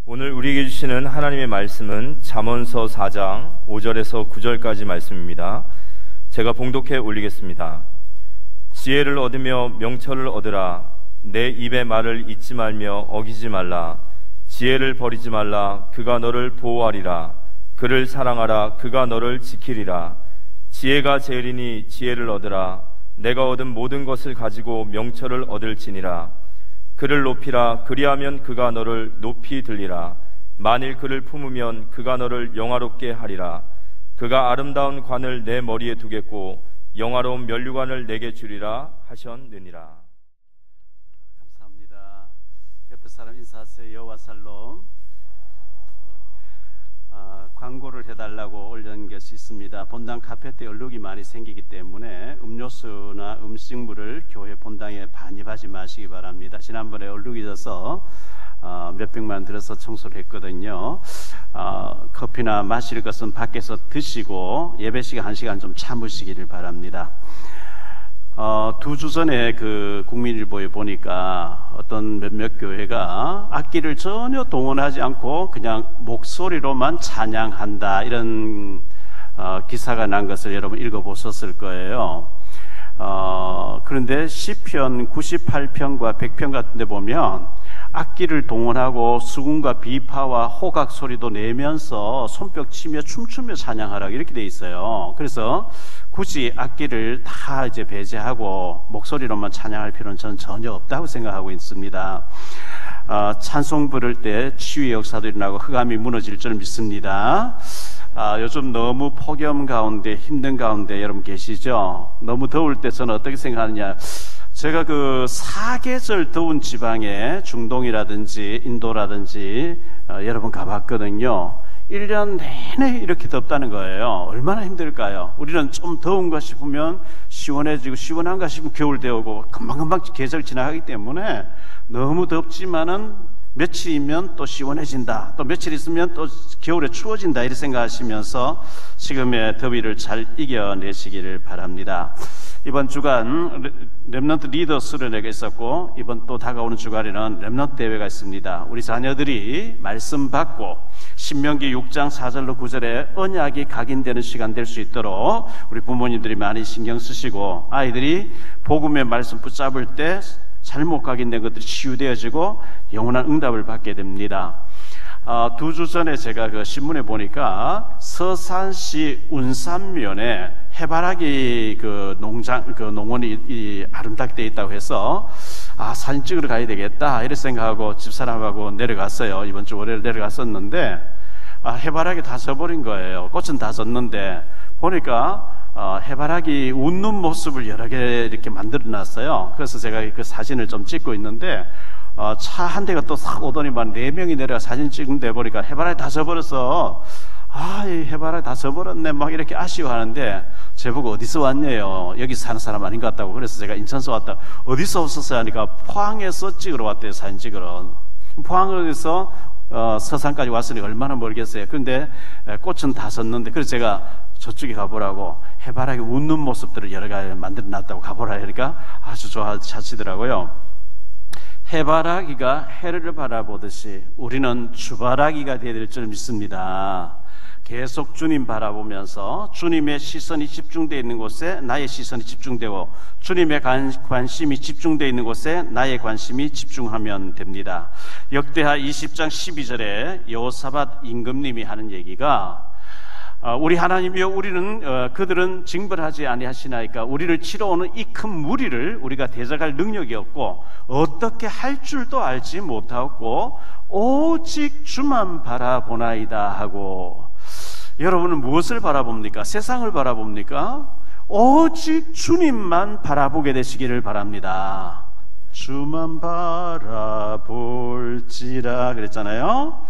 오늘 우리에게 주시는 하나님의 말씀은 잠언서 4장 5절에서 9절까지 말씀입니다. 제가 봉독해 올리겠습니다. 지혜를 얻으며 명철을 얻으라. 내 입의 말을 잊지 말며 어기지 말라. 지혜를 버리지 말라. 그가 너를 보호하리라. 그를 사랑하라. 그가 너를 지키리라. 지혜가 제일이니 지혜를 얻으라. 내가 얻은 모든 것을 가지고 명철을 얻을지니라. 그를 높이라. 그리하면 그가 너를 높이 들리라. 만일 그를 품으면 그가 너를 영화롭게 하리라. 그가 아름다운 관을 내 머리에 두겠고 영화로운 면류관을 내게 주리라 하셨느니라. 감사합니다. 옆에 사람 인사하세요. 여호와 살롬. 광고를 해달라고 올린 것이 있습니다. 본당 카페트에 얼룩이 많이 생기기 때문에 음료수나 음식물을 교회 본당에 반입하지 마시기 바랍니다. 지난번에 얼룩이 져서 몇백만 들어서 청소를 했거든요. 커피나 마실 것은 밖에서 드시고 예배 시간 1시간 좀 참으시기를 바랍니다. 2주 전에 그 국민일보에 보니까 어떤 몇몇 교회가 악기를 전혀 동원하지 않고 그냥 목소리로만 찬양한다, 이런 기사가 난 것을 여러분 읽어보셨을 거예요. 그런데 시편 98편과 100편 같은 데 보면 악기를 동원하고 수군과 비파와 호각 소리도 내면서 손뼉 치며 춤추며 찬양하라, 이렇게 돼 있어요. 그래서 굳이 악기를 다 이제 배제하고 목소리로만 찬양할 필요는 저는 전혀 없다고 생각하고 있습니다. 찬송 부를 때 치유의 역사도 일어나고 흑암이 무너질 줄 믿습니다. 요즘 너무 폭염 가운데 힘든 가운데 여러분 계시죠? 너무 더울 때 저는 어떻게 생각하느냐, 제가 그 사계절 더운 지방에 중동이라든지 인도라든지 여러 번 가봤거든요. 1년 내내 이렇게 덥다는 거예요. 얼마나 힘들까요? 우리는 좀 더운가 싶으면 시원해지고 시원한가 싶으면 겨울 되오고 금방금방 계절 지나가기 때문에 너무 덥지만은 며칠이면 또 시원해진다, 또 며칠 있으면 또 겨울에 추워진다, 이렇게 생각하시면서 지금의 더위를 잘 이겨내시기를 바랍니다. 이번 주간 렘넌트 리더 수련회가 있었고, 이번 또 다가오는 주간에는 렘넌트 대회가 있습니다. 우리 자녀들이 말씀 받고 신명기 6장 4절로 9절에 언약이 각인되는 시간 될 수 있도록 우리 부모님들이 많이 신경 쓰시고, 아이들이 복음의 말씀 붙잡을 때 잘못 각인된 것들이 치유되어지고 영원한 응답을 받게 됩니다. 2주 전에 제가 그 신문에 보니까 서산시 운산면에 해바라기 그 농장, 그 농원이 아름답게 되어 있다고 해서 사진 찍으러 가야 되겠다, 이렇게 생각하고 집사람하고 내려갔어요. 이번 주 월요일 내려갔었는데 해바라기 다 져버린 거예요. 꽃은 다 졌는데 보니까 해바라기 웃는 모습을 여러 개 이렇게 만들어 놨어요. 그래서 제가 그 사진을 좀 찍고 있는데 차 한 대가 또 싹 오더니만 4명이 내려가 사진 찍는데 보니까 해바라기 다 져버려서 이 해바라기 다 져버렸네 막 이렇게 아쉬워하는데, 제보고 어디서 왔냐요. 여기 사는 사람 아닌 것 같다고. 그래서 제가 인천서 왔다. 어디서 오셨어요 하니까 포항에서 찍으러 왔대요. 사진 찍으러. 포항에서 서산까지 왔으니 얼마나 멀겠어요. 그런데 꽃은 다 졌는데, 그래서 제가 저쪽에 가보라고 해바라기 웃는 모습들을 여러 가지 만들어 놨다고 가보라 하니까 아주 좋아하시더라고요. 해바라기가 해를 바라보듯이 우리는 주바라기가 되어야 될 줄 믿습니다. 계속 주님 바라보면서 주님의 시선이 집중되어 있는 곳에 나의 시선이 집중되고, 주님의 관심이 집중되어 있는 곳에 나의 관심이 집중하면 됩니다. 역대하 20장 12절에 여호사밧 임금님이 하는 얘기가, 우리 하나님이여, 우리는 그들은 징벌하지 아니하시나이까 우리를 치러 오는 이 큰 무리를 우리가 대적할 능력이 없고 어떻게 할 줄도 알지 못하고 오직 주만 바라보나이다 하고. 여러분은 무엇을 바라봅니까? 세상을 바라봅니까? 오직 주님만 바라보게 되시기를 바랍니다. 주만 바라볼지라 그랬잖아요.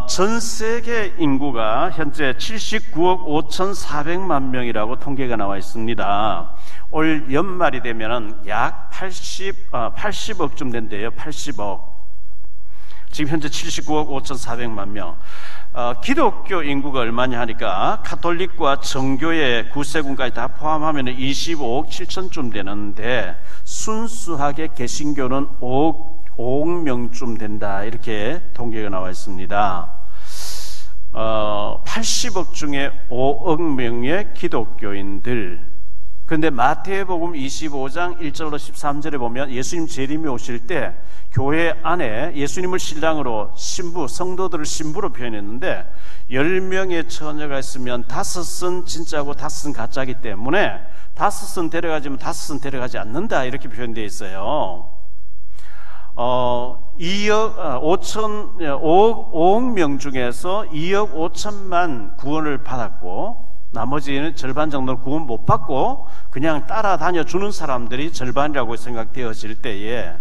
전 세계 인구가 현재 79억 5,400만 명이라고 통계가 나와 있습니다. 올 연말이 되면은 약 80억쯤 된대요. 80억. 지금 현재 79억 5,400만 명. 기독교 인구가 얼마냐 하니까 가톨릭과 정교회 9세군까지 다 포함하면 25억 7천쯤 되는데, 순수하게 개신교는 5억 5억 명쯤 된다, 이렇게 통계가 나와 있습니다. 80억 중에 5억 명의 기독교인들. 그런데 마태복음 25장 1절로 13절에 보면 예수님 재림이 오실 때 교회 안에 예수님을 신랑으로 신부, 성도들을 신부로 표현했는데 10명의 처녀가 있으면 5은 진짜고 5은 가짜이기 때문에 5은 데려가지면 5은 데려가지 않는다, 이렇게 표현되어 있어요. 5억 명 중에서 2억 5천만 구원을 받았고 나머지는 절반 정도는 구원 못 받고 그냥 따라다녀 주는 사람들이 절반이라고 생각되어질 때에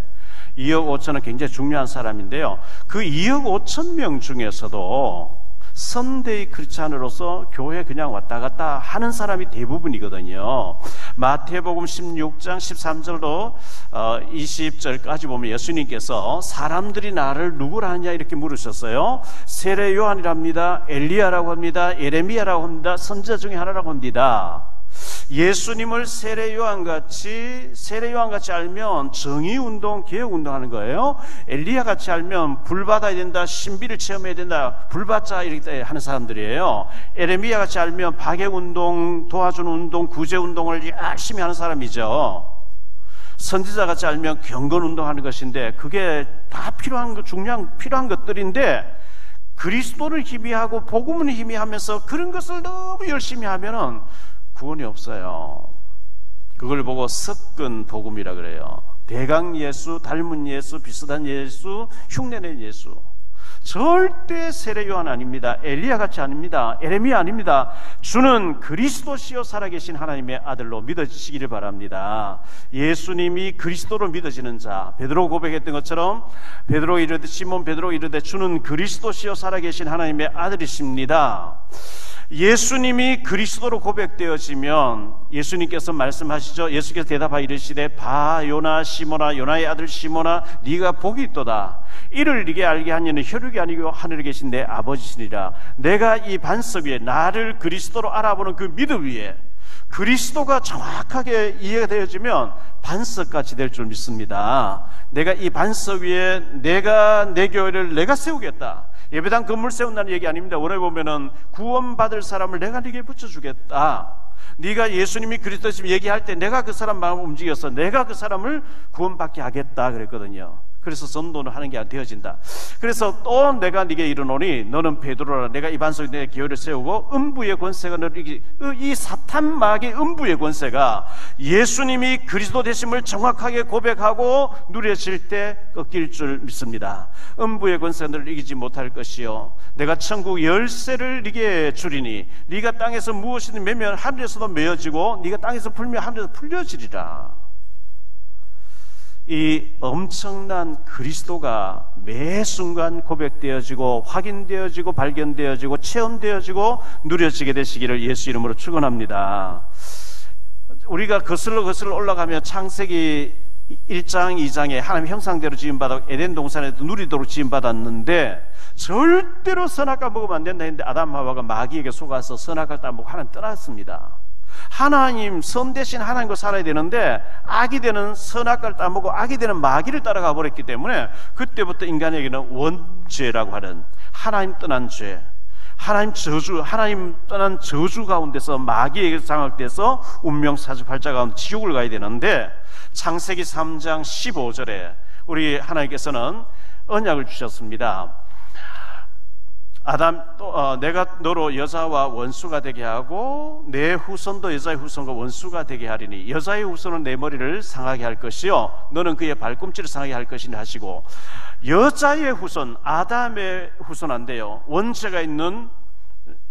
2억 5천은 굉장히 중요한 사람인데요. 그 2억 5천 명 중에서도 선대의 크리스찬으로서 교회 그냥 왔다 갔다 하는 사람이 대부분이거든요. 마태복음 16장 13절로 20절까지 보면 예수님께서 사람들이 나를 누구라 하냐 이렇게 물으셨어요. 세례 요한이랍니다. 엘리야라고 합니다. 예레미야라고 합니다. 선지자 중에 하나라고 합니다. 예수님을 세례 요한같이 알면 정의운동, 개혁운동 하는 거예요. 엘리야같이 알면 불 받아야 된다, 신비를 체험해야 된다, 불 받자 이렇게 하는 사람들이에요. 예레미야같이 알면 박해운동, 도와주는 운동, 구제운동을 열심히 하는 사람이죠. 선지자같이 알면 경건운동 하는 것인데 그게 다 필요한 것들인데 그리스도를 희미하고 복음을 희미하면서 그런 것을 너무 열심히 하면은 구원이 없어요. 그걸 보고 섞은 복음이라 그래요. 대강 예수, 닮은 예수, 비슷한 예수, 흉내낸 예수. 절대 세례 요한 아닙니다. 엘리야같이 아닙니다. 에레미야 아닙니다. 주는 그리스도시요 살아계신 하나님의 아들로 믿어지시기를 바랍니다. 예수님이 그리스도로 믿어지는 자, 베드로 고백했던 것처럼 시몬 베드로 이르되 주는 그리스도시요 살아계신 하나님의 아들이십니다. 예수님이 그리스도로 고백되어지면 예수님께서 말씀하시죠. 예수께서 대답하여 이르시되 바 요나 시모나, 요나의 아들 시모나, 네가 복이 있도다. 이를 네게 알게 한 이는 혈육이 아니고 하늘에 계신 내 아버지시니라. 내가 이 반석 위에 나를 그리스도로 알아보는 그 믿음 위에 그리스도가 정확하게 이해가 되어지면 반석같이 될 줄 믿습니다. 내가 이 반석 위에 내가 내 교회를 내가 세우겠다. 예배당 건물 세운다는 얘기 아닙니다. 오늘 보면은 구원받을 사람을 내가 네게 붙여주겠다. 네가 예수님이 그리스도시면 얘기할 때 내가 그 사람 마음을 움직여서 내가 그 사람을 구원받게 하겠다 그랬거든요. 그래서 전도를 하는 게 되어진다. 그래서 또 내가 네게 이르노니 너는 베드로라. 내가 이 반석에 내 교회를 세우고 음부의 권세가 너를 이기지. 이 사탄 마귀의 음부의 권세가 예수님이 그리스도 되심을 정확하게 고백하고 누려질 때 꺾일 줄 믿습니다. 음부의 권세가 너를 이기지 못할 것이요 내가 천국 열쇠를 네게 주리니 네가 땅에서 무엇이든 매면 하늘에서도 메어지고 네가 땅에서 풀면 하늘에서 풀려지리라. 이 엄청난 그리스도가 매 순간 고백되어지고 확인되어지고 발견되어지고 체험되어지고 누려지게 되시기를 예수 이름으로 축원합니다. 우리가 거슬러 올라가면 창세기 1장 2장에 하나님 형상대로 지음받아 에덴 동산에도 누리도록 지음받았는데 절대로 선악과 먹으면 안 된다 했는데 아담 하와가 마귀에게 속아서 선악과를 따먹고 하나님 떠났습니다. 하나님, 선 대신 하나님과 살아야 되는데 악이 되는 선악과를 따먹고 악이 되는 마귀를 따라가 버렸기 때문에 그때부터 인간에게는 원죄라고 하는 하나님 떠난 죄, 하나님 떠난 저주 가운데서 마귀에게 장악돼서 운명 사주팔자 가운데 지옥을 가야 되는데 창세기 3장 15절에 우리 하나님께서는 언약을 주셨습니다. 아담, 내가 너로 여자와 원수가 되게 하고 내 후손도 여자의 후손과 원수가 되게 하리니 여자의 후손은 내 머리를 상하게 할 것이요 너는 그의 발꿈치를 상하게 할 것이니 하시고 여자의 후손, 아담의 후손 안 돼요. 원죄가 있는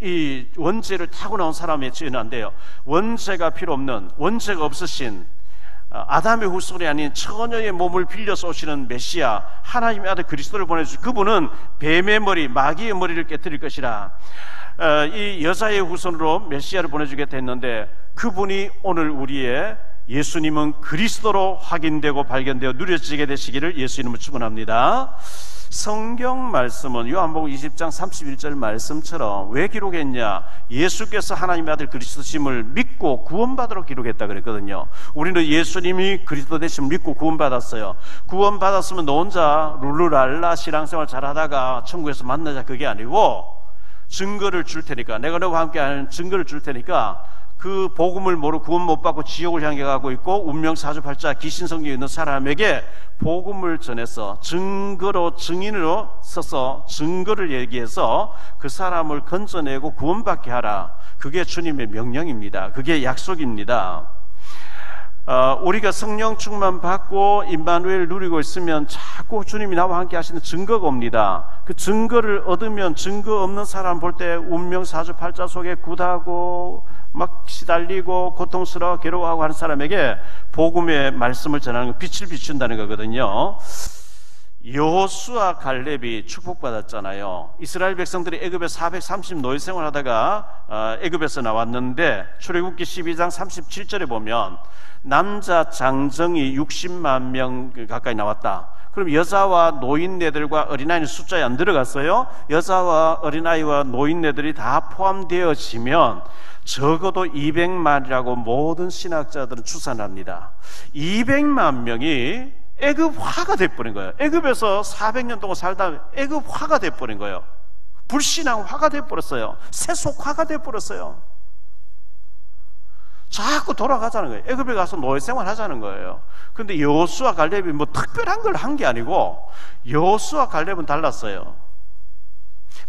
이 원죄를 타고 나온 사람의 죄는 안 돼요. 원죄가 필요 없는, 원죄가 없으신 아담의 후손이 아닌 처녀의 몸을 빌려서 오시는 메시아 하나님의 아들 그리스도를 보내주시고 그분은 뱀의 머리, 마귀의 머리를 깨뜨릴 것이라. 이 여자의 후손으로 메시아를 보내주겠다 했는데 그분이 오늘 우리의 예수님은 그리스도로 확인되고 발견되어 누려지게 되시기를 예수 이름으로 축원합니다. 성경 말씀은 요한복음 20장 31절 말씀처럼 왜 기록했냐? 예수께서 하나님의 아들 그리스도심을 믿고 구원받으러 기록했다 그랬거든요. 우리는 예수님이 그리스도 되심을 믿고 구원받았어요. 구원받았으면 너 혼자 룰루랄라 신앙생활 잘하다가 천국에서 만나자, 그게 아니고 증거를 줄 테니까, 내가 너와 함께 하는 증거를 줄 테니까, 그 복음을 모르고 구원 못 받고 지옥을 향해 가고 있고 운명 사주팔자 귀신 성경에 있는 사람에게 복음을 전해서 증거로, 증인으로 서서 증거를 얘기해서 그 사람을 건져내고 구원받게 하라. 그게 주님의 명령입니다. 그게 약속입니다. 우리가 성령 충만 받고 임마누엘 누리고 있으면 자꾸 주님이 나와 함께 하시는 증거가 옵니다. 그 증거를 얻으면 증거 없는 사람 볼 때 운명 사주팔자 속에 굿하고 막 시달리고 고통스러워 괴로워하고 하는 사람에게 복음의 말씀을 전하는 거, 빛을 비춘다는 거거든요. 여호수아 갈렙이 축복받았잖아요. 이스라엘 백성들이 애굽에 430 노예 생활하다가 애굽에서 나왔는데 출애굽기 12장 37절에 보면 남자 장정이 60만 명 가까이 나왔다. 그럼 여자와 노인네들과 어린아이는 숫자에 안 들어갔어요. 여자와 어린아이와 노인네들이 다 포함되어지면 적어도 200만이라고 모든 신학자들은 추산합니다. 200만 명이 애굽화가 돼버린 거예요. 애굽에서 400년 동안 살다 애굽화가 돼버린 거예요. 불신앙화가 돼버렸어요. 세속화가 돼버렸어요. 자꾸 돌아가자는 거예요. 애굽에 가서 노예생활 하자는 거예요. 그런데 여호수아 갈렙이 뭐 특별한 걸 한 게 아니고, 여호수아 갈렙은 달랐어요.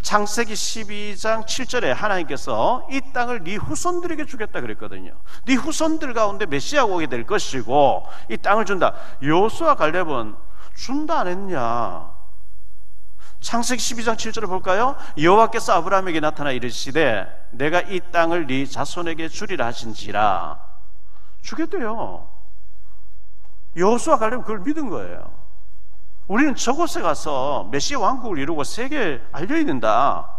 창세기 12장 7절에 하나님께서 이 땅을 네 후손들에게 주겠다 그랬거든요. 네 후손들 가운데 메시아가 오게 될 것이고 이 땅을 준다. 여호수아 갈렙은 준다 안 했냐? 창세기 12장 7절을 볼까요? 여호와께서 아브라함에게 나타나 이르시되 내가 이 땅을 네 자손에게 주리라 하신지라. 주겠대요. 여호수아 갈렙은 그걸 믿은 거예요. 우리는 저곳에 가서 메시아 왕국을 이루고 세계에 알려야 된다.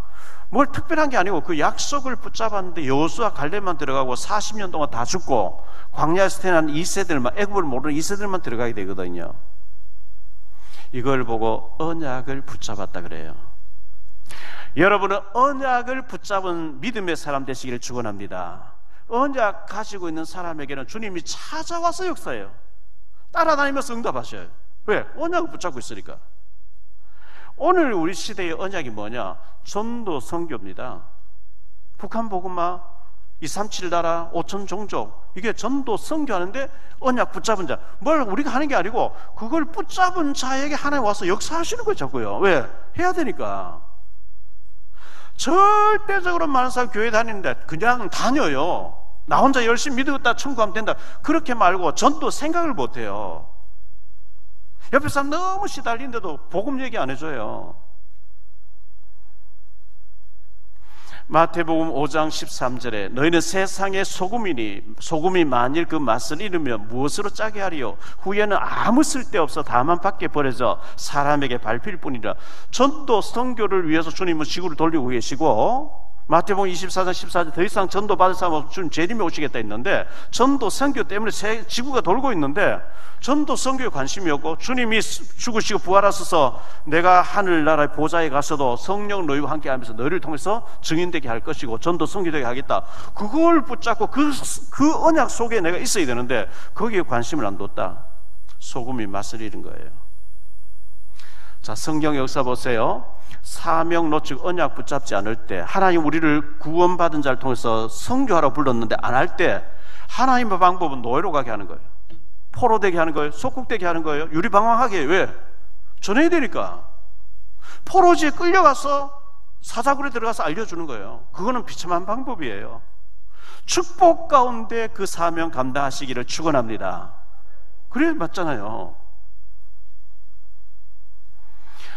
뭘 특별한 게 아니고 그 약속을 붙잡았는데 여호수아 갈렙만 들어가고 40년 동안 다 죽고 광야에서 태어난 2세들만, 애굽을 모르는 2세들만 들어가게 되거든요. 이걸 보고 언약을 붙잡았다 그래요. 여러분은 언약을 붙잡은 믿음의 사람 되시기를 축원합니다. 언약 가지고 있는 사람에게는 주님이 찾아와서 역사해요. 따라다니면서 응답하셔요. 왜? 언약을 붙잡고 있으니까. 오늘 우리 시대의 언약이 뭐냐? 전도 선교입니다. 북한 복음화, 237 나라, 5천 종족, 이게 전도 선교하는데 언약 붙잡은 자, 뭘 우리가 하는 게 아니고 그걸 붙잡은 자에게 하나님 와서 역사하시는 거예요. 자꾸요. 왜? 해야 되니까. 절대적으로 많은 사람 교회 다니는데 그냥 다녀요. 나 혼자 열심히 믿었다 천국하면 된다, 그렇게 말고 전도 생각을 못해요. 옆에 사람 너무 시달리는데도 복음 얘기 안 해줘요. 마태복음 5장 13절에 너희는 세상의 소금이니 소금이 만일 그 맛을 잃으면 무엇으로 짜게 하리요? 후에는 아무 쓸데없어 다만 밖에 버려져 사람에게 밟힐 뿐이라. 전도 선교를 위해서 주님은 지구를 돌리고 계시고, 마태복음 24장 14절 더 이상 전도 받을 사람 없으면 주님 재림에 오시겠다 했는데, 전도 선교 때문에 지구가 돌고 있는데 전도 선교에 관심이 없고, 주님이 죽으시고 부활하셔서 내가 하늘나라의 보좌에 가서도 성령 너희와 함께 하면서 너희를 통해서 증인되게 할 것이고 전도 선교되게 하겠다, 그걸 붙잡고 그 언약 속에 내가 있어야 되는데 거기에 관심을 안 뒀다. 소금이 맛을 잃은 거예요. 자, 성경 역사 보세요. 사명 노측 언약 붙잡지 않을 때, 하나님 우리를 구원받은 자를 통해서 선교하라 불렀는데 안 할 때, 하나님의 방법은 노예로 가게 하는 거예요. 포로되게 하는 거예요. 속국되게 하는 거예요. 유리방황하게. 왜? 전해야 되니까. 포로지에 끌려가서 사자굴에 들어가서 알려주는 거예요. 그거는 비참한 방법이에요. 축복 가운데 그 사명 감당하시기를 축원합니다. 그래 맞잖아요.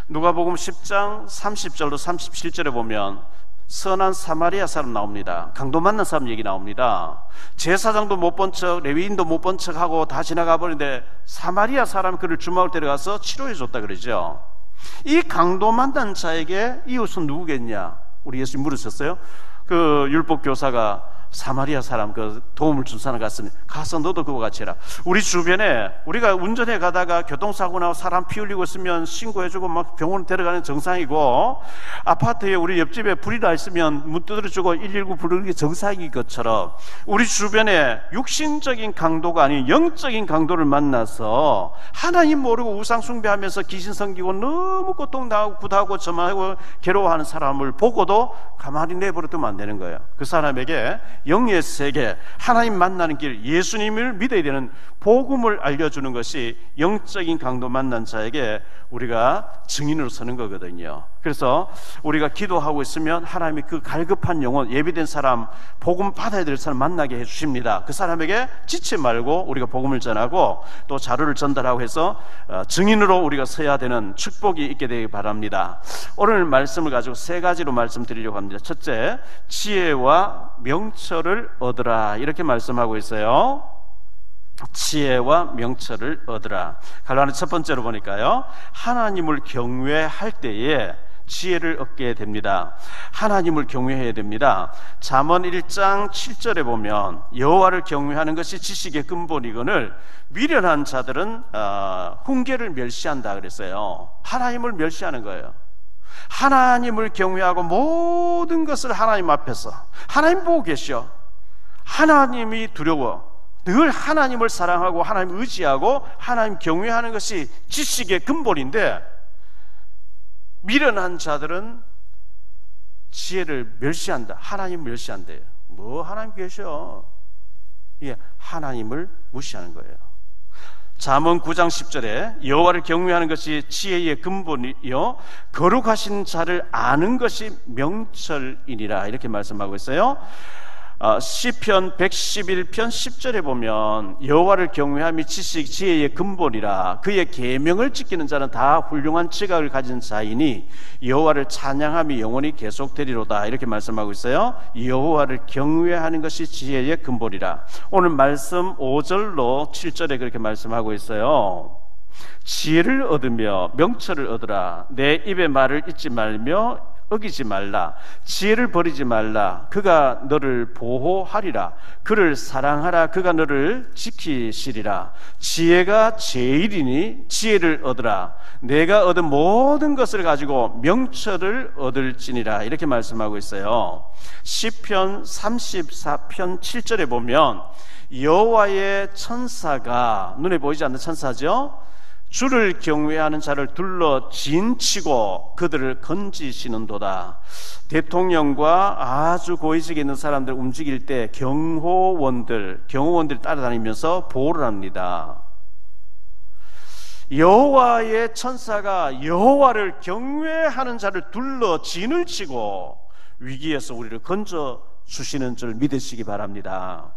누가복음 10장 30절로 37절에 보면 선한 사마리아 사람 나옵니다. 강도 만난 사람 얘기 나옵니다. 제사장도 못 본 척, 레위인도 못 본 척하고 다 지나가 버리는데 사마리아 사람이 그를 주막을 데려가서 치료해 줬다 그러죠. 이 강도 만난 자에게 이웃은 누구겠냐? 우리 예수님 물으셨어요. 그 율법 교사가 사마리아 사람 그 도움을 준 사람 갔으면 가서 너도 그와 같이 해라. 우리 주변에 우리가 운전해 가다가 교통사고 나고 사람 피 흘리고 있으면 신고해주고 막 병원 데려가는 정상이고, 아파트에 우리 옆집에 불이 나 있으면 문 두드려주고 119 부르는 게 정상인 것처럼 우리 주변에 육신적인 강도가 아닌 영적인 강도를 만나서 하나님 모르고 우상 숭배하면서 귀신 섬기고 너무 고통당하고 구타하고 저만하고 괴로워하는 사람을 보고도 가만히 내버려두면 안 되는 거예요. 그 사람에게 영의 세계, 하나님 만나는 길, 예수님을 믿어야 되는 복음을 알려주는 것이 영적인 강도 만난 자에게 우리가 증인으로 서는 거거든요. 그래서 우리가 기도하고 있으면 하나님이 그 갈급한 영혼, 예비된 사람, 복음 받아야 될 사람 만나게 해주십니다. 그 사람에게 지체 말고 우리가 복음을 전하고 또 자료를 전달하고 해서 증인으로 우리가 서야 되는 축복이 있게 되기 바랍니다. 오늘 말씀을 가지고 세 가지로 말씀드리려고 합니다. 첫째, 지혜와 명철을 얻으라, 이렇게 말씀하고 있어요. 지혜와 명철을 얻으라. 갈라디아 첫 번째로 보니까요, 하나님을 경외할 때에 지혜를 얻게 됩니다. 하나님을 경외해야 됩니다. 잠언 1장 7절에 보면 여호와를 경외하는 것이 지식의 근본이거늘 미련한 자들은 훈계를 멸시한다 그랬어요. 하나님을 멸시하는 거예요. 하나님을 경외하고 모든 것을 하나님 앞에서, 하나님 보고 계셔, 하나님이 두려워, 늘 하나님을 사랑하고 하나님 의지하고 하나님 경외하는 것이 지식의 근본인데, 미련한 자들은 지혜를 멸시한다. 하나님 멸시한대요. 뭐 하나님 계셔? 예, 하나님을 무시하는 거예요. 잠언 9장 10절에 여호와를 경외하는 것이 지혜의 근본이요 거룩하신 자를 아는 것이 명철이니라, 이렇게 말씀하고 있어요. 시편 111편 10절에 보면 여호와를 경외함이 지식 지혜의 근본이라, 그의 계명을 지키는 자는 다 훌륭한 지각을 가진 자이니 여호와를 찬양함이 영원히 계속되리로다, 이렇게 말씀하고 있어요. 여호와를 경외하는 것이 지혜의 근본이라. 오늘 말씀 5절로 7절에 그렇게 말씀하고 있어요. 지혜를 얻으며 명철을 얻으라. 내 입의 말을 잊지 말며 어기지 말라. 지혜를 버리지 말라. 그가 너를 보호하리라. 그를 사랑하라. 그가 너를 지키시리라. 지혜가 제일이니 지혜를 얻으라. 내가 얻은 모든 것을 가지고 명철을 얻을지니라, 이렇게 말씀하고 있어요. 시편 34편 7절에 보면 여호와의 천사가, 눈에 보이지 않는 천사죠, 주를 경외하는 자를 둘러 진치고 그들을 건지시는도다. 대통령과 아주 고위직에 있는 사람들 움직일 때 경호원들이 따라다니면서 보호를 합니다. 여호와의 천사가 여호와를 경외하는 자를 둘러 진을 치고 위기에서 우리를 건져 주시는 줄 믿으시기 바랍니다.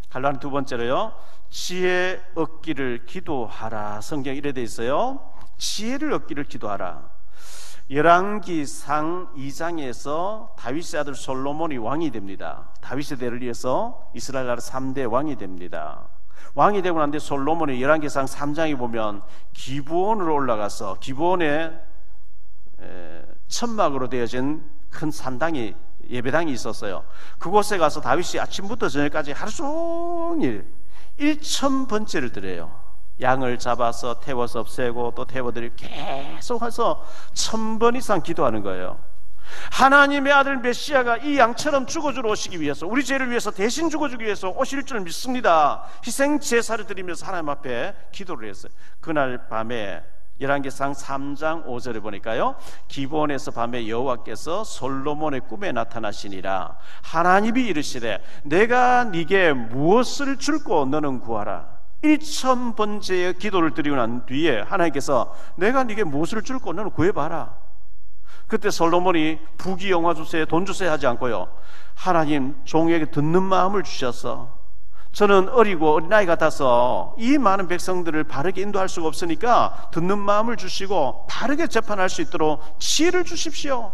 갈라디아 두 번째로요, 지혜 얻기를 기도하라. 성경 이래 돼 있어요. 지혜를 얻기를 기도하라. 열왕기상 2장에서 다윗의 아들 솔로몬이 왕이 됩니다. 다윗의 대를 이어서 이스라엘 나라 3대 왕이 됩니다. 왕이 되고 난 뒤에 솔로몬이 열왕기상 3장에 보면 기브온으로 올라가서 기브온에 천막으로 되어진 큰 산당이, 예배당이 있었어요. 그곳에 가서 다윗이 아침부터 저녁까지 하루 종일 1000번째를 드려요. 양을 잡아서 태워서 없애고 또 태워드리고 계속 해서 1000번 이상 기도하는 거예요. 하나님의 아들 메시아가 이 양처럼 죽어주러 오시기 위해서, 우리 죄를 위해서 대신 죽어주기 위해서 오실 줄 믿습니다. 희생 제사를 드리면서 하나님 앞에 기도를 했어요. 그날 밤에 열왕기상 3장 5절에 보니까요, 기브온에서 밤에 여호와께서 솔로몬의 꿈에 나타나시니라. 하나님이 이르시되 내가 네게 무엇을 줄고 너는 구하라. 1000번째의 기도를 드리고 난 뒤에 하나님께서 내가 네게 무엇을 줄고 너는 구해봐라. 그때 솔로몬이 부귀 영화 주세요, 돈 주세요 하지 않고요, 하나님 종에게 듣는 마음을 주셔서, 저는 어리고 어린아이 같아서 이 많은 백성들을 바르게 인도할 수가 없으니까 듣는 마음을 주시고 바르게 재판할 수 있도록 지혜를 주십시오.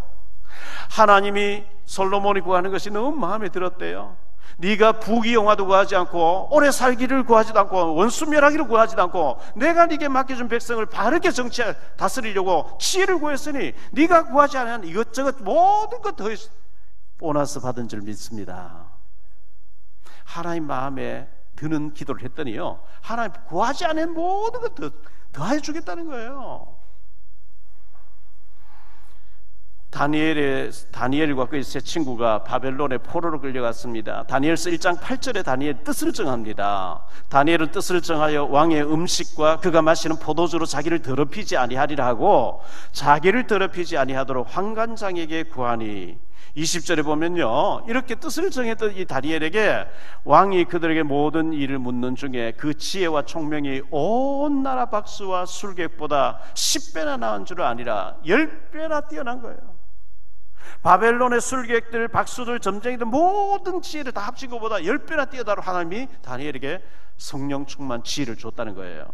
하나님이 솔로몬이 구하는 것이 너무 마음에 들었대요. 네가 부귀 영화도 구하지 않고 오래 살기를 구하지도 않고 원수 멸하기를 구하지도 않고 내가 네게 맡겨준 백성을 바르게 다스리려고 지혜를 구했으니 네가 구하지 않은 이것저것 모든 것 더 보너스 받은 줄 믿습니다. 하나님 마음에 드는 기도를 했더니요, 하나님 구하지 않은 모든 것 더해 주겠다는 거예요. 다니엘과 그의 세 친구가 바벨론의 포로로 끌려갔습니다. 다니엘서 1장 8절에 다니엘 뜻을 정합니다. 다니엘은 뜻을 정하여 왕의 음식과 그가 마시는 포도주로 자기를 더럽히지 아니하리라 하고, 자기를 더럽히지 아니하도록 환관장에게 구하니, 20절에 보면요, 이렇게 뜻을 정했던 이 다니엘에게 왕이 그들에게 모든 일을 묻는 중에 그 지혜와 총명이 온 나라 박수와 술객보다 10배나 나은 줄 아니라 10배나 뛰어난 거예요. 바벨론의 술객들, 박수들, 점쟁이들 모든 지혜를 다 합친 것보다 10배나 뛰어다로 하나님이 다니엘에게 성령 충만 지혜를 줬다는 거예요.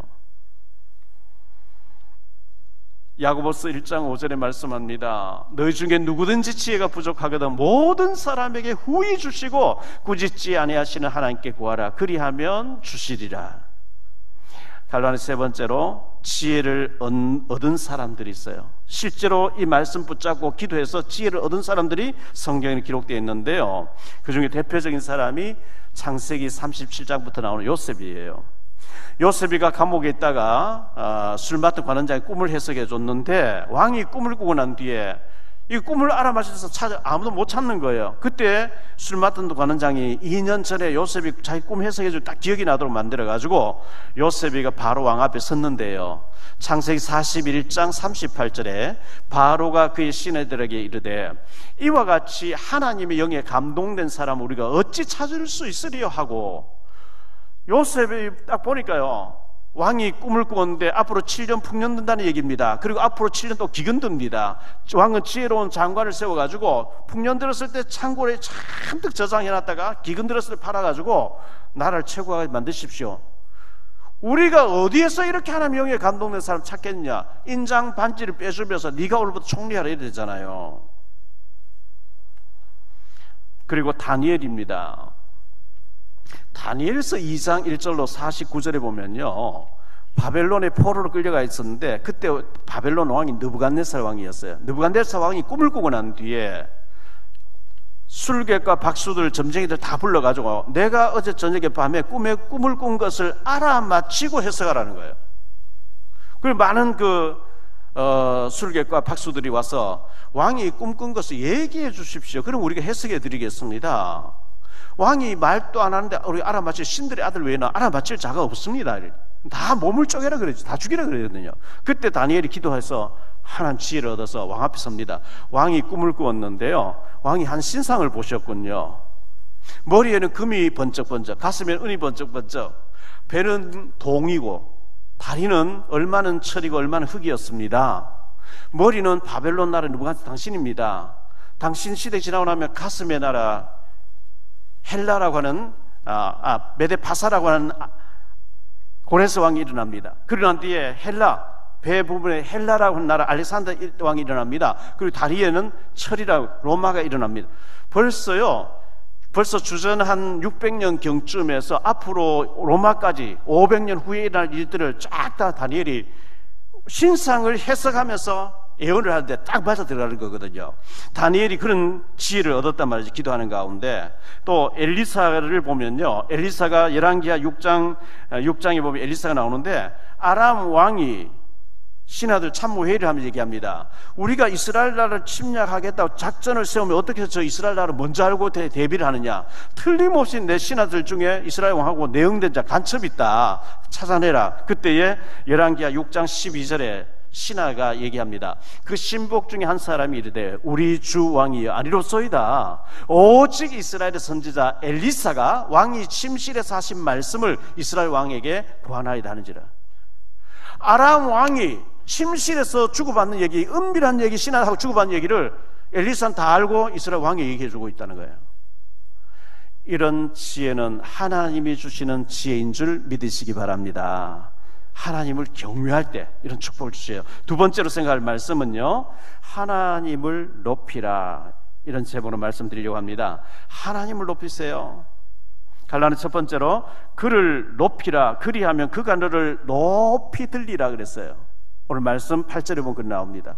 야고보서 1장 5절에 말씀합니다. 너희 중에 누구든지 지혜가 부족하거든 모든 사람에게 후히 주시고 꾸짖지 아니하시는 하나님께 구하라. 그리하면 주시리라. 갈라디 세 번째로 지혜를 얻은 사람들이 있어요. 실제로 이 말씀 붙잡고 기도해서 지혜를 얻은 사람들이 성경에 기록되어 있는데요, 그 중에 대표적인 사람이 창세기 37장부터 나오는 요셉이에요. 요셉이가 감옥에 있다가 술 맡은 관원장이 꿈을 해석해 줬는데, 왕이 꿈을 꾸고 난 뒤에 이 꿈을 알아맞혀서 아무도 못 찾는 거예요. 그때 술 맡은 관원장이 2년 전에 요셉이 자기 꿈 해석해줄 딱 기억이 나도록 만들어가지고 요셉이가 바로 왕 앞에 섰는데요, 창세기 41장 38절에 바로가 그의 시내들에게 이르되 이와 같이 하나님의 영에 감동된 사람 우리가 어찌 찾을 수 있으리요 하고, 요셉이 딱 보니까요, 왕이 꿈을 꾸었는데 앞으로 7년 풍년 든다는 얘기입니다. 그리고 앞으로 7년 또 기근 듭니다. 왕은 지혜로운 장관을 세워가지고 풍년 들었을 때 창고에 잔뜩 저장해놨다가 기근 들었을 때 팔아가지고 나라를 최고하게 만드십시오. 우리가 어디에서 이렇게 하나님 영에 감동된 사람 찾겠냐? 인장 반지를 빼주면서 네가 오늘부터 총리하라 이래야 되잖아요. 그리고 다니엘입니다. 다니엘서 2장 1절로 49절에 보면요, 바벨론의 포로로 끌려가 있었는데 그때 바벨론 왕이 느부갓네살 왕이었어요. 느부갓네살 왕이 꿈을 꾸고 난 뒤에 술객과 박수들, 점쟁이들 다 불러가지고 내가 어제 저녁에 밤에 꿈을 꾼 것을 알아맞히고 해석하라는 거예요. 그리고 많은 술객과 박수들이 와서 왕이 꿈꾼 것을 얘기해 주십시오. 그럼 우리가 해석해 드리겠습니다. 왕이 말도 안 하는데 우리 알아맞힐, 신들의 아들 외에는 알아맞힐 자가 없습니다. 다 몸을 쪼개라 그랬지, 다 죽이라 그랬거든요. 그때 다니엘이 기도해서 하나님 지혜를 얻어서 왕 앞에 섭니다. 왕이 꿈을 꾸었는데요, 왕이 한 신상을 보셨군요. 머리에는 금이 번쩍번쩍, 가슴에는 은이 번쩍번쩍, 배는 동이고 다리는 얼마는 철이고 얼마는 흑이었습니다. 머리는 바벨론 나라 느부갓네살 당신입니다. 당신 시대 지나고 나면 가슴의 나라 헬라라고 하는 메데파사라고 하는 고레스 왕이 일어납니다. 그러고 난 뒤에 배 부분에 헬라라고 하는 나라 알렉산더 왕이 일어납니다. 그리고 다리에는 철이라고 로마가 일어납니다. 벌써 주전 한 600년 경쯤에서 앞으로 로마까지 500년 후에 일어날 일들을 쫙 다 다니엘이 신상을 해석하면서 예언을 하는데 딱 맞아 들어가는 거거든요. 다니엘이 그런 지혜를 얻었단 말이지, 기도하는 가운데. 또 엘리사를 보면요, 엘리사가 열왕기하 6장에 보면 엘리사가 나오는데 아람 왕이 신하들 참모회의를 하면서 얘기합니다. 우리가 이스라엘 나라를 침략하겠다고 작전을 세우면 어떻게 해서 저 이스라엘 나라를 먼저 알고 대비를 하느냐? 틀림없이 내 신하들 중에 이스라엘 왕하고 내응된 자 간첩이 있다, 찾아내라. 그때에 열왕기하 6장 12절에 신하가 얘기합니다. 그 신복 중에 한 사람이 이르되 우리 주 왕이여 아니로소이다. 오직 이스라엘의 선지자 엘리사가 왕이 침실에서 하신 말씀을 이스라엘 왕에게 보아나이다 하는지라. 아람 왕이 침실에서 주고받는 얘기, 은밀한 얘기, 신하하고 주고받는 얘기를 엘리사는 다 알고 이스라엘 왕에 얘기해주고 있다는 거예요. 이런 지혜는 하나님이 주시는 지혜인 줄 믿으시기 바랍니다. 하나님을 경외할 때 이런 축복을 주세요. 두 번째로 생각할 말씀은요, 하나님을 높이라, 이런 제목으로 말씀드리려고 합니다. 하나님을 높이세요. 갈라는 첫 번째로 그를 높이라, 그리하면 그가 너를 높이 들리라 그랬어요. 오늘 말씀 8절에 보면 그 나옵니다.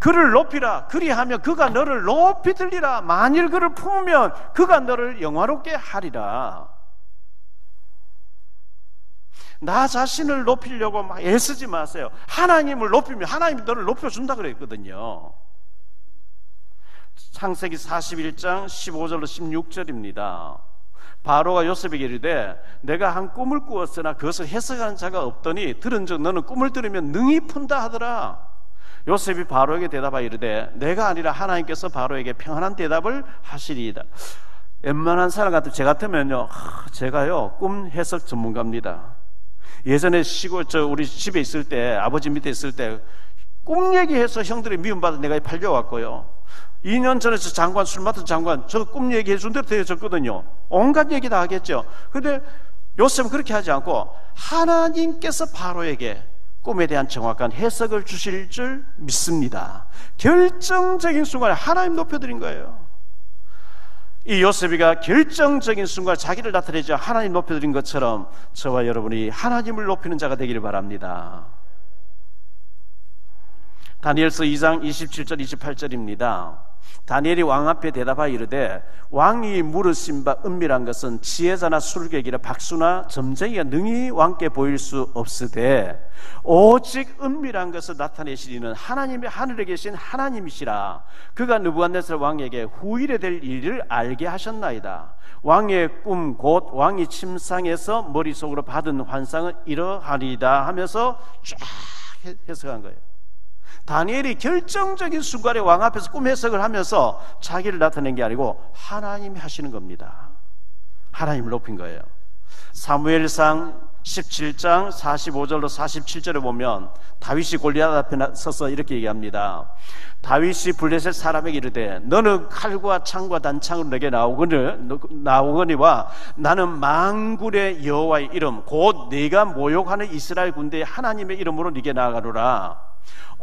그를 높이라. 그리하면 그가 너를 높이 들리라. 만일 그를 품으면 그가 너를 영화롭게 하리라. 나 자신을 높이려고 막 애쓰지 마세요. 하나님을 높이면 하나님이 너를 높여준다 그랬거든요. 창세기 41장 15절로 16절입니다. 바로가 요셉에게 이르되 내가 한 꿈을 꾸었으나 그것을 해석하는 자가 없더니 들은즉 너는 꿈을 들으면 능히 푼다 하더라. 요셉이 바로에게 대답하여 이르되 내가 아니라 하나님께서 바로에게 평안한 대답을 하시리이다. 웬만한 사람 같으면 제 같으면요, 제가요 꿈 해석 전문가입니다. 예전에 우리 집에 있을 때, 아버지 밑에 있을 때 꿈 얘기해서 형들이 미움받아 내가 팔려왔고요. 2년 전에 저 장관, 술 맡은 장관, 저 꿈 얘기해 준 대로 되어졌거든요. 온갖 얘기 다 하겠죠. 근데 요셉은 그렇게 하지 않고 하나님께서 바로에게 꿈에 대한 정확한 해석을 주실 줄 믿습니다. 결정적인 순간에 하나님 높여드린 거예요. 이 요셉이가 결정적인 순간 자기를 나타내자 하나님 높여드린 것처럼 저와 여러분이 하나님을 높이는 자가 되기를 바랍니다. 다니엘서 2장 27절 28절입니다. 다니엘이 왕 앞에 대답하여 이르되 왕이 물으신 바 은밀한 것은 지혜자나 술객이나 박수나 점쟁이가 능히 왕께 보일 수 없으되 오직 은밀한 것을 나타내시리는 하나님의 하늘에 계신 하나님이시라. 그가 느부갓네살 왕에게 후일에 될 일을 알게 하셨나이다. 왕의 꿈 곧 왕이 침상에서 머릿속으로 받은 환상은 이러하리이다 하면서 쫙 해석한 거예요. 다니엘이 결정적인 순간에 왕 앞에서 꿈 해석을 하면서 자기를 나타낸 게 아니고 하나님이 하시는 겁니다. 하나님을 높인 거예요. 사무엘상 17장 45절로 47절에 보면 다윗이 골리앗 앞에 서서 이렇게 얘기합니다. 다윗이 블레셋 사람에게 이르되 너는 칼과 창과 단창으로 내게 나오거니와 나는 만군의 여호와의 이름 곧 네가 모욕하는 이스라엘 군대의 하나님의 이름으로 네게 나아가노라.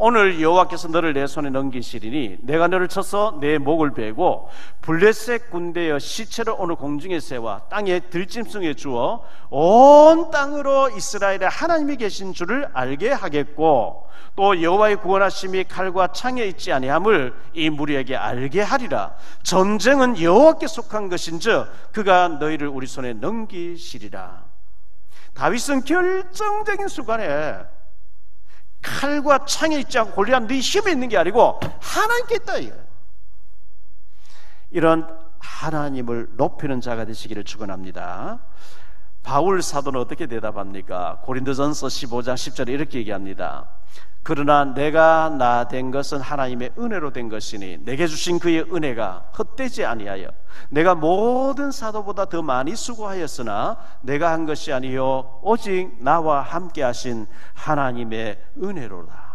오늘 여호와께서 너를 내 손에 넘기시리니 내가 너를 쳐서 내 목을 베고 블레셋 군대의 시체를 오늘 공중에 세워 땅에 들짐승에 주어 온 땅으로 이스라엘의 하나님이 계신 줄을 알게 하겠고 또 여호와의 구원하심이 칼과 창에 있지 아니함을 이 무리에게 알게 하리라. 전쟁은 여호와께 속한 것인즉 그가 너희를 우리 손에 넘기시리라. 다윗은 결정적인 순간에 칼과 창에 있지 않고 골리앗 네 힘에 있는 게 아니고 하나님께 있다 이거예요. 이런 하나님을 높이는 자가 되시기를 축원합니다. 바울 사도는 어떻게 대답합니까? 고린도전서 15장 10절에 이렇게 얘기합니다. 그러나 내가 나 된 것은 하나님의 은혜로 된 것이니 내게 주신 그의 은혜가 헛되지 아니하여 내가 모든 사도보다 더 많이 수고하였으나 내가 한 것이 아니요 오직 나와 함께 하신 하나님의 은혜로다.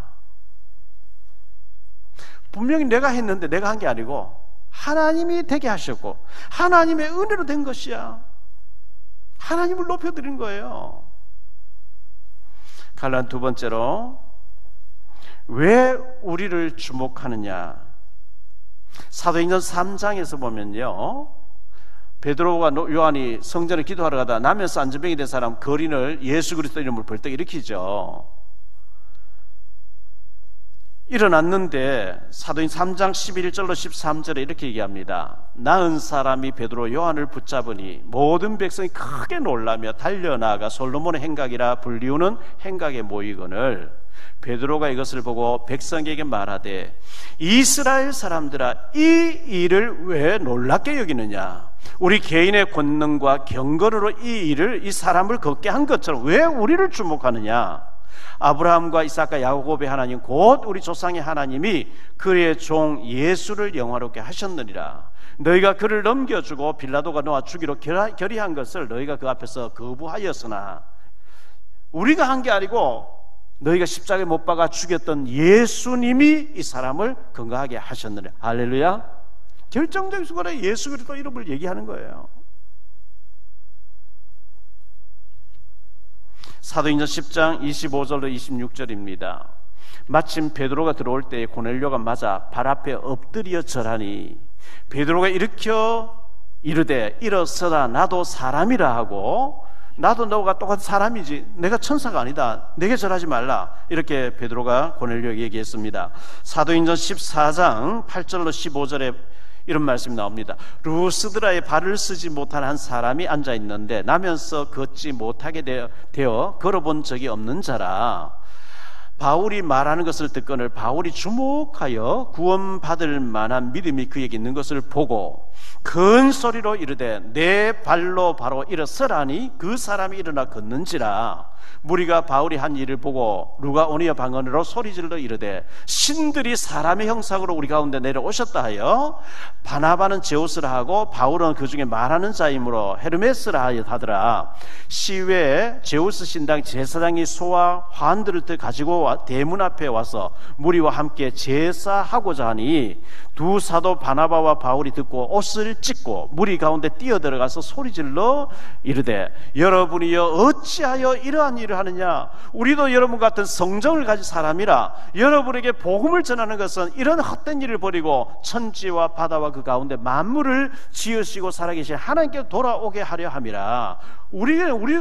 분명히 내가 했는데 내가 한 게 아니고 하나님이 되게 하셨고 하나님의 은혜로 된 것이야. 하나님을 높여드린 거예요. 갈란 두 번째로 왜 우리를 주목하느냐? 사도행전 3장에서 보면요, 베드로와 요한이 성전에 기도하러 가다 나면서 안전병이 된 사람 거린을 예수 그리스도 이름으로 벌떡 일으키죠. 일어났는데 사도행전 3장 11절로 13절에 이렇게 얘기합니다. 나은 사람이 베드로 요한을 붙잡으니 모든 백성이 크게 놀라며 달려나가 솔로몬의 행각이라 불리우는 행각에 모이거늘 베드로가 이것을 보고 백성에게 말하되 이스라엘 사람들아 이 일을 왜 놀랍게 여기느냐? 우리 개인의 권능과 경건으로 이 사람을 걷게 한 것처럼 왜 우리를 주목하느냐? 아브라함과 이삭과 야곱의 하나님 곧 우리 조상의 하나님이 그의 종 예수를 영화롭게 하셨느니라. 너희가 그를 넘겨주고 빌라도가 놓아 주기로 결의한 것을 너희가 그 앞에서 거부하였으나 우리가 한 게 아니고 너희가 십자가에 못 박아 죽였던 예수님이 이 사람을 건강하게 하셨느냐. 할렐루야. 결정적인 순간에 예수 그리스도 이름을 얘기하는 거예요. 사도행전 10장 25절로 26절입니다. 마침 베드로가 들어올 때 고넬료가 맞아 발 앞에 엎드려 절하니 베드로가 일으켜 이르되 일어서라 나도 사람이라 하고 나도 너가 똑같은 사람이지 내가 천사가 아니다. 내게 절하지 말라. 이렇게 베드로가 고넬료에게 얘기했습니다. 사도행전 14장 8절로 15절에 이런 말씀이 나옵니다. 루스드라에 발을 쓰지 못한 한 사람이 앉아있는데 나면서 걷지 못하게 되어 걸어본 적이 없는 자라. 바울이 말하는 것을 듣거늘 바울이 주목하여 구원받을 만한 믿음이 그에게 있는 것을 보고 큰 소리로 이르되 내 발로 바로 일어서라니 그 사람이 일어나 걷는지라. 무리가 바울이 한 일을 보고 루가오니아 방언으로 소리질러 이르되 신들이 사람의 형상으로 우리 가운데 내려오셨다 하여 바나바는 제우스라 하고 바울은 그 중에 말하는 자이므로 헤르메스라 하더라. 시외에 제우스 신당 제사장이 소와 환들을 가지고 대문 앞에 와서 무리와 함께 제사하고자 하니 두 사도 바나바와 바울이 듣고 옷을 찢고 무리 가운데 뛰어들어가서 소리질러 이르되 여러분이여 어찌하여 이러한 일을 하느냐. 우리도 여러분 같은 성정을 가진 사람이라. 여러분에게 복음을 전하는 것은 이런 헛된 일을 버리고 천지와 바다와 그 가운데 만물을 지으시고 살아계신 하나님께 돌아오게 하려 함이라. 우리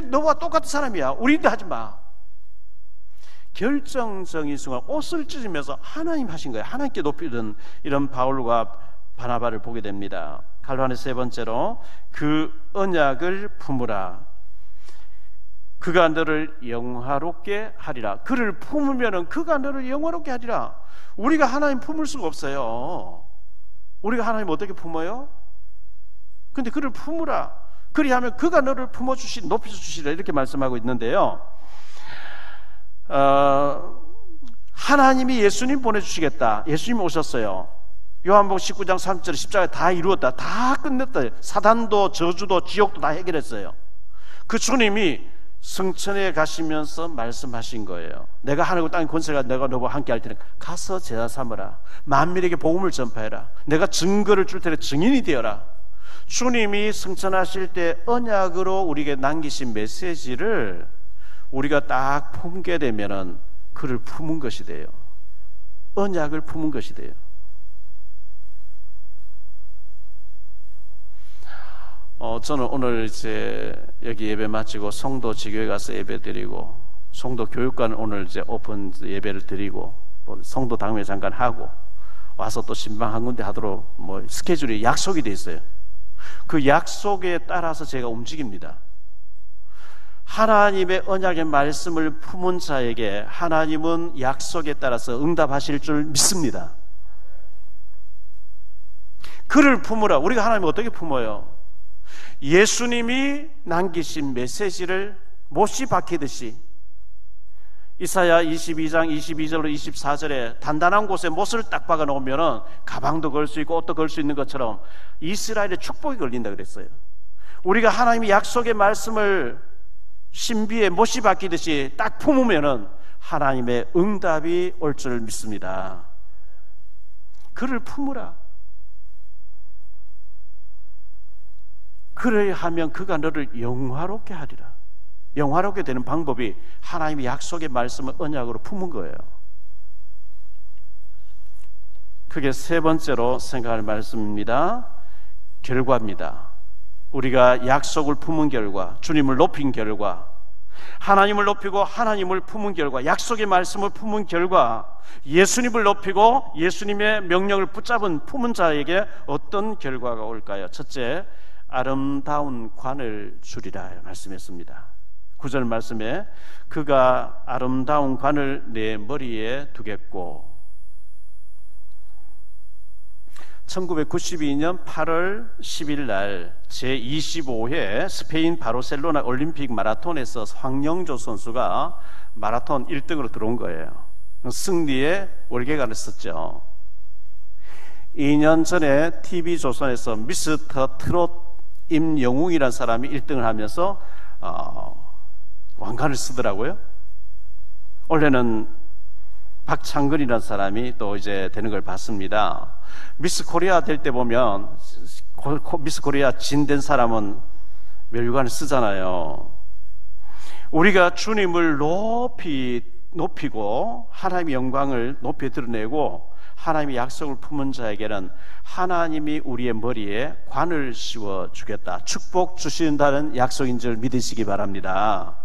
너와 똑같은 사람이야. 우리도 하지 마. 결정적인 순간 옷을 찢으면서 하나님 하신 거예요. 하나님께 높이던 이런 바울과 바나바를 보게 됩니다. 갈라디아서 세 번째로 그 언약을 품으라. 그가 너를 영화롭게 하리라. 그를 품으면 그가 너를 영화롭게 하리라. 우리가 하나님 품을 수가 없어요. 우리가 하나님 어떻게 품어요? 근데 그를 품으라. 그리하면 그가 너를 품어주시 높여주시라. 이렇게 말씀하고 있는데요. 하나님이 예수님 보내주시겠다. 예수님 오셨어요. 요한복음 19장 3절 10장에 다 이루었다. 다 끝냈다. 사단도 저주도 지옥도 다 해결했어요. 그 주님이 성천에 가시면서 말씀하신 거예요. 내가 하늘과 땅의 권세가 내가 너와 함께 할 테니 가서 제자 삼으라. 만민에게 복음을 전파해라. 내가 증거를 줄 테니 증인이 되어라. 주님이 성천하실 때 언약으로 우리에게 남기신 메시지를 우리가 딱 품게 되면은 그를 품은 것이 돼요. 언약을 품은 것이 돼요. 저는 오늘 이제 여기 예배 마치고 송도 지교회 가서 예배 드리고 송도 교육관 오늘 이제 오픈 예배를 드리고 또 송도 당회 잠깐 하고 와서 또 신방 한 군데 하도록 뭐 스케줄이 약속이 돼 있어요. 그 약속에 따라서 제가 움직입니다. 하나님의 언약의 말씀을 품은 자에게 하나님은 약속에 따라서 응답하실 줄 믿습니다. 그를 품으라. 우리가 하나님을 어떻게 품어요? 예수님이 남기신 메시지를 못이 박히듯이 이사야 22장 22절로 24절에 단단한 곳에 못을 딱 박아 놓으면 가방도 걸 수 있고 옷도 걸 수 있는 것처럼 이스라엘의 축복이 걸린다 그랬어요. 우리가 하나님의 약속의 말씀을 신비에 못이 박히듯이 딱 품으면 하나님의 응답이 올 줄 믿습니다. 그를 품으라. 그래야 하면 그가 너를 영화롭게 하리라. 영화롭게 되는 방법이 하나님의 약속의 말씀을 언약으로 품은 거예요. 그게 세 번째로 생각할 말씀입니다. 결과입니다. 우리가 약속을 품은 결과, 주님을 높인 결과, 하나님을 높이고 하나님을 품은 결과, 약속의 말씀을 품은 결과, 예수님을 높이고 예수님의 명령을 붙잡은 품은 자에게 어떤 결과가 올까요? 첫째, 아름다운 관을 주리라 말씀했습니다. 9절 말씀에 그가 아름다운 관을 내 머리에 두겠고, 1992년 8월 10일 날 제25회 스페인 바르셀로나 올림픽 마라톤에서 황영조 선수가 마라톤 1등으로 들어온 거예요. 승리의 월계관을 썼죠. 2년 전에 TV조선에서 미스터 트롯 임영웅이라는 사람이 1등을 하면서 왕관을 쓰더라고요. 원래는 박창근이라는 사람이 또 이제 되는 걸 봤습니다. 미스 코리아 될 때 보면 미스 코리아 진된 사람은 멸관을 쓰잖아요. 우리가 주님을 높이고 하나님의 영광을 높이 드러내고 하나님의 약속을 품은 자에게는 하나님이 우리의 머리에 관을 씌워 주겠다, 축복 주신다는 약속인 줄 믿으시기 바랍니다.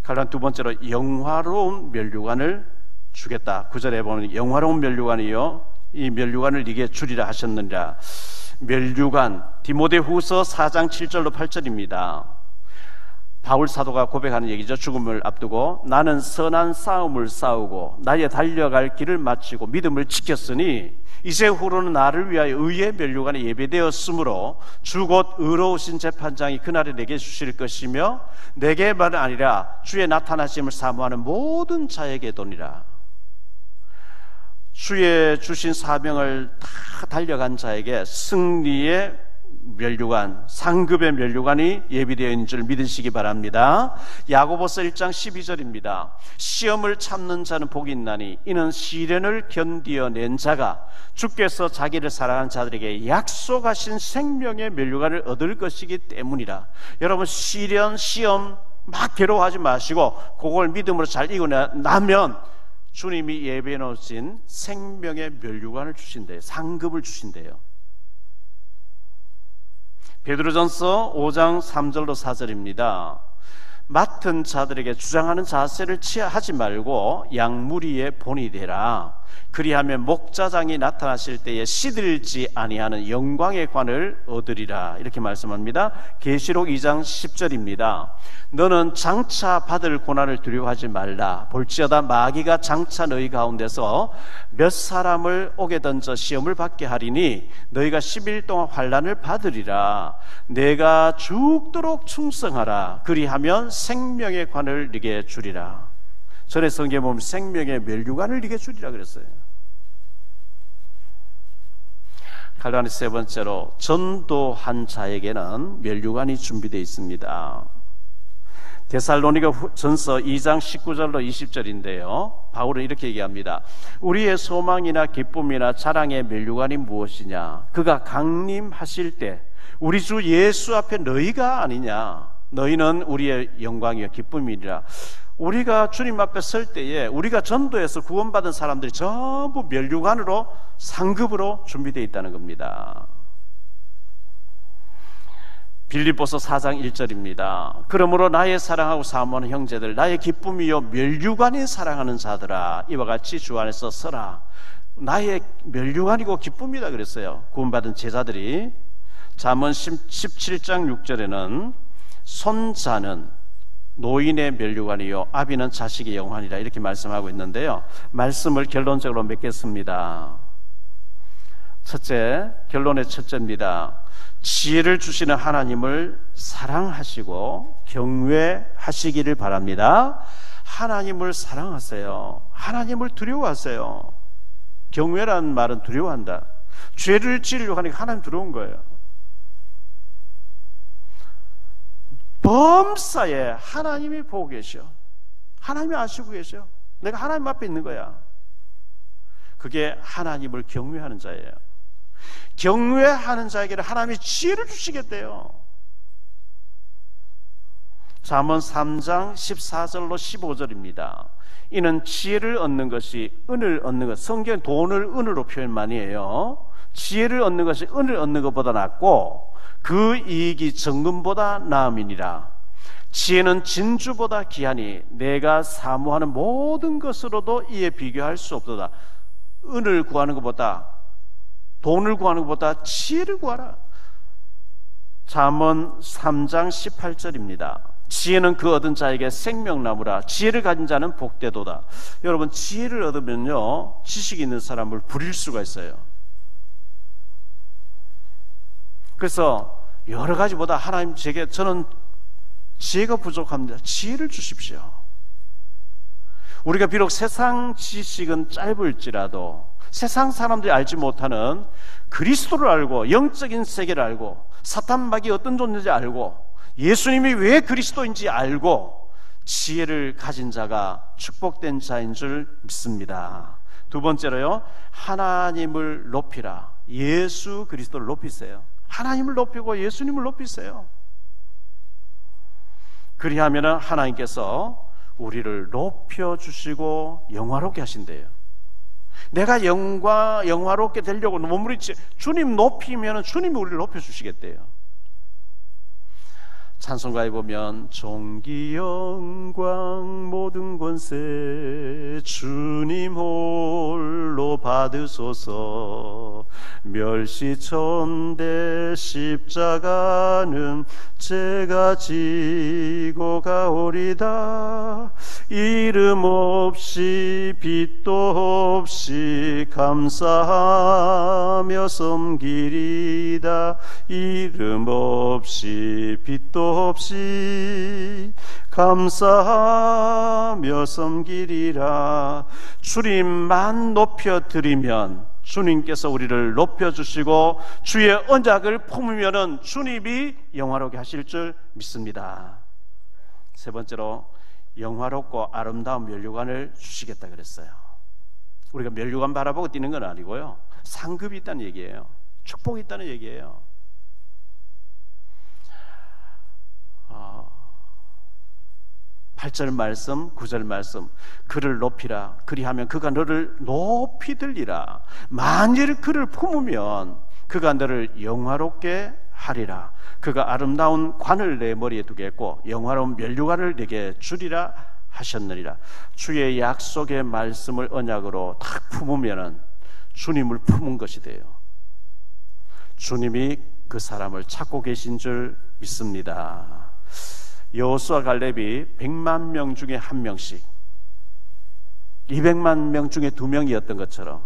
갈란 두 번째로 영화로운 면류관을 주겠다. 9절에 보면 영화로운 면류관이요, 이 면류관을 네게 주리라 하셨느니라. 면류관, 디모데후서 4장 7절로 8절입니다. 바울 사도가 고백하는 얘기죠. 죽음을 앞두고 나는 선한 싸움을 싸우고 나의 달려갈 길을 마치고 믿음을 지켰으니 이제 후로는 나를 위하여 의의 면류관에 예배되었으므로 주 곧 의로우신 재판장이 그날에 내게 주실 것이며 내게만 아니라 주의 나타나심을 사모하는 모든 자에게 도니라. 주의 주신 사명을 다 달려간 자에게 승리의 면류관, 상급의 면류관이 예비되어 있는 줄 믿으시기 바랍니다. 야고보서 1장 12절입니다. 시험을 참는 자는 복이 있나니 이는 시련을 견디어낸 자가 주께서 자기를 사랑하는 자들에게 약속하신 생명의 면류관을 얻을 것이기 때문이라. 여러분, 시련, 시험 막 괴로워하지 마시고 그걸 믿음으로 잘 이겨나면 주님이 예배해 놓으신 생명의 면류관을 주신대요. 상급을 주신대요. 베드로전서 5장 3절로 4절입니다. 맡은 자들에게 주장하는 자세를 취하지 말고 양무리의 본이 되라. 그리하면 목자장이 나타나실 때에 시들지 아니하는 영광의 관을 얻으리라. 이렇게 말씀합니다. 계시록 2장 10절입니다. 너는 장차 받을 고난을 두려워하지 말라. 볼지어다 마귀가 장차 너희 가운데서 몇 사람을 옥에 던져 시험을 받게 하리니 너희가 10일 동안 환난을 받으리라. 내가 죽도록 충성하라. 그리하면 생명의 관을 네게 주리라. 전에 성경에 보면 생명의 면류관을 네게 주리라 그랬어요. 갈라니 세 번째로 전도한 자에게는 면류관이 준비되어 있습니다. 데살로니가 전서 2장 19절로 20절인데요. 바울은 이렇게 얘기합니다. 우리의 소망이나 기쁨이나 자랑의 면류관이 무엇이냐? 그가 강림하실 때 우리 주 예수 앞에 너희가 아니냐? 너희는 우리의 영광이요 기쁨이니라. 우리가 주님 앞에 설 때에 우리가 전도해서 구원받은 사람들이 전부 면류관으로 상급으로 준비되어 있다는 겁니다. 빌립보서 4장 1절입니다. 그러므로 나의 사랑하고 사모하는 형제들, 나의 기쁨이요 면류관이 사랑하는 자들아, 이와 같이 주 안에서 서라. 나의 면류관이고 기쁨이다 그랬어요. 구원받은 제자들이. 잠언 17장 6절에는 손자는 노인의 면류관이요 아비는 자식의 영환이라 이렇게 말씀하고 있는데요. 말씀을 결론적으로 맺겠습니다. 첫째, 결론의 첫째입니다. 지혜를 주시는 하나님을 사랑하시고 경외하시기를 바랍니다. 하나님을 사랑하세요. 하나님을 두려워하세요. 경외라는 말은 두려워한다. 죄를 지으려고 하니까 하나님 두려운 거예요. 범사에 하나님이 보고 계셔. 하나님이 아시고 계셔. 내가 하나님 앞에 있는 거야. 그게 하나님을 경외하는 자예요. 경외하는 자에게는 하나님이 지혜를 주시겠대요. 잠언 3장 14절로 15절입니다. 이는 지혜를 얻는 것이 은을 얻는 것. 성경은 돈을 은으로 표현 많이 해요. 지혜를 얻는 것이 은을 얻는 것보다 낫고 그 이익이 정금보다 나음이니라. 지혜는 진주보다 귀하니 내가 사모하는 모든 것으로도 이에 비교할 수 없도다. 은을 구하는 것보다, 돈을 구하는 것보다 지혜를 구하라. 잠언 3장 18절입니다. 지혜는 그 얻은 자에게 생명나무라. 지혜를 가진 자는 복되도다. 여러분, 지혜를 얻으면요 지식이 있는 사람을 부릴 수가 있어요. 그래서 여러 가지보다 하나님 제게, 저는 지혜가 부족합니다. 지혜를 주십시오. 우리가 비록 세상 지식은 짧을지라도 세상 사람들이 알지 못하는 그리스도를 알고 영적인 세계를 알고 사탄 마귀 어떤 존재인지 알고 예수님이 왜 그리스도인지 알고 지혜를 가진 자가 축복된 자인 줄 믿습니다. 두 번째로요, 하나님을 높이라. 예수 그리스도를 높이세요. 하나님을 높이고 예수님을 높이세요. 그리하면 하나님께서 우리를 높여주시고 영화롭게 하신대요. 내가 영화롭게 되려고 몸부림치 주님 높이면 주님이 우리를 높여주시겠대요. 찬송가에 보면 존귀 영광 모든 권세 주님 홀로 받으소서, 멸시천대 십자가는 제가 지고 가오리다, 이름 없이 빛도 없이 감사하며 섬기리다, 이름 없이 빛도 없이 감사하며 섬기리라. 주님만 높여드리면 주님께서 우리를 높여주시고 주의 언약을 품으면 주님이 영화롭게 하실 줄 믿습니다. 세 번째로 영화롭고 아름다운 면류관을 주시겠다 그랬어요. 우리가 면류관 바라보고 뛰는 건 아니고요, 상급이 있다는 얘기예요. 축복이 있다는 얘기예요. 8절 말씀, 9절 말씀, 그를 높이라, 그리하면 그가 너를 높이 들리라. 만일 그를 품으면 그가 너를 영화롭게 하리라. 그가 아름다운 관을 내 머리에 두겠고 영화로운 면류관을 내게 주리라 하셨느니라. 주의 약속의 말씀을 언약으로 딱 품으면 주님을 품은 것이 돼요. 주님이 그 사람을 찾고 계신 줄 믿습니다. 여호수아 갈렙이 100만 명 중에 한 명씩, 200만 명 중에 2명이었던 것처럼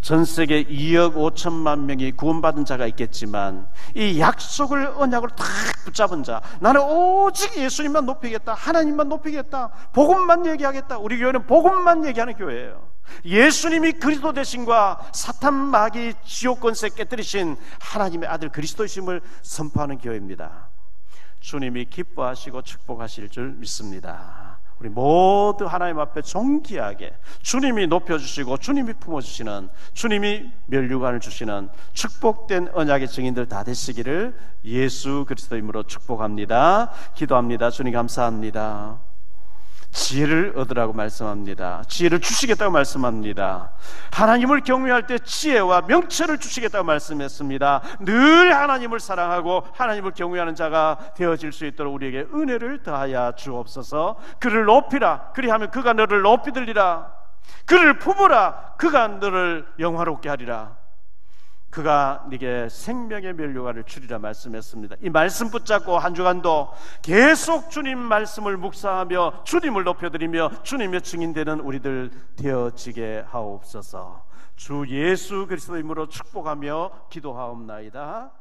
전 세계 2억 5천만 명이 구원받은 자가 있겠지만 이 약속을 언약으로 딱 붙잡은 자, 나는 오직 예수님만 높이겠다, 하나님만 높이겠다, 복음만 얘기하겠다. 우리 교회는 복음만 얘기하는 교회예요. 예수님이 그리스도 되신과 사탄 마귀 지옥 권세 깨뜨리신 하나님의 아들 그리스도이심을 선포하는 교회입니다. 주님이 기뻐하시고 축복하실 줄 믿습니다. 우리 모두 하나님 앞에 존귀하게 주님이 높여주시고 주님이 품어주시는, 주님이 면류관을 주시는 축복된 언약의 증인들 다 되시기를 예수 그리스도 이름으로 축복합니다. 기도합니다. 주님 감사합니다. 지혜를 얻으라고 말씀합니다. 지혜를 주시겠다고 말씀합니다. 하나님을 경외할 때 지혜와 명철을 주시겠다고 말씀했습니다. 늘 하나님을 사랑하고 하나님을 경외하는 자가 되어질 수 있도록 우리에게 은혜를 더하여 주옵소서. 그를 높이라, 그리하면 그가 너를 높이 들리라. 그를 품으라, 그가 너를 영화롭게 하리라. 그가 네게 생명의 면류관을 주리라 말씀했습니다. 이 말씀 붙잡고 한 주간도 계속 주님 말씀을 묵상하며 주님을 높여드리며 주님의 증인되는 우리들 되어지게 하옵소서. 주 예수 그리스도 이름으로 축복하며 기도하옵나이다.